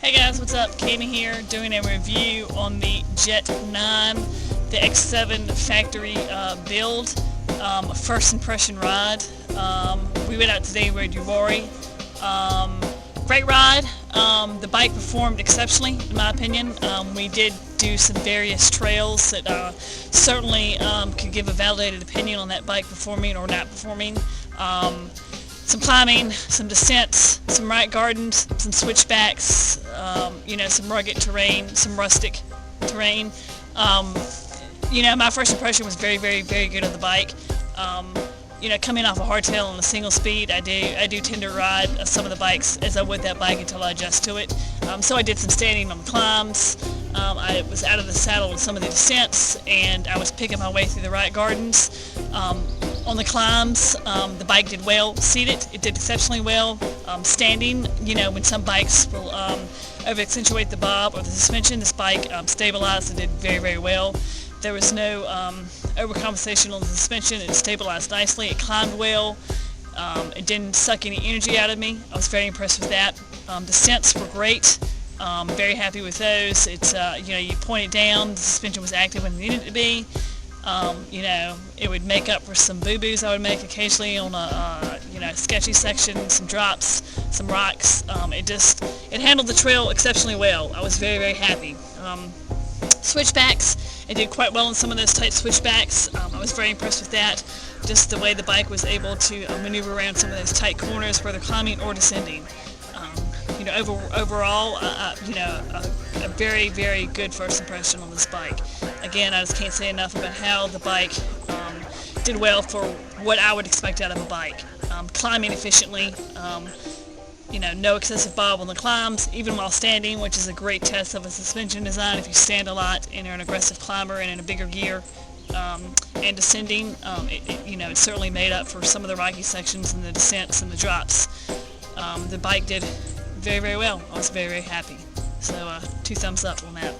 Hey guys, what's up? Camye here, doing a review on the JET9, the X7 factory build, first impression ride. We went out today and rode Uwari. Great ride. The bike performed exceptionally, in my opinion. We did do some various trails that certainly could give a validated opinion on that bike performing or not performing. Some climbing, some descents, some right gardens, some switchbacks, some rugged terrain, some rustic terrain. My first impression was very, very, very good of the bike. Coming off a hardtail on a single speed, I do tend to ride some of the bikes as I would that bike until I adjust to it. So I did some standing on the climbs. I was out of the saddle on some of the descents, and I was picking my way through the right gardens. On the climbs, the bike did well. Seated, it did exceptionally well. Standing, when some bikes will over-accentuate the bob or the suspension, this bike stabilized and did very, very well. There was no overcompensation on the suspension. It stabilized nicely. It climbed well. It didn't suck any energy out of me. I was very impressed with that. Descents were great. Very happy with those. It's you point it down. The suspension was active when it needed to be. It would make up for some boo-boos I would make occasionally on a sketchy section, some drops, some rocks. It handled the trail exceptionally well. I was very, very happy. Switchbacks, it did quite well in some of those tight switchbacks. I was very impressed with that. Just the way the bike was able to maneuver around some of those tight corners, whether climbing or descending. Overall, a very, very good first impression on this bike. Again, I just can't say enough about how the bike did well for what I would expect out of a bike. Climbing efficiently, no excessive bob on the climbs, even while standing, which is a great test of a suspension design if you stand a lot and are an aggressive climber and in a bigger gear. And descending, it certainly made up for some of the rocky sections and the descents and the drops. The bike did very, very well. I was very, very happy. So 2 thumbs up on that.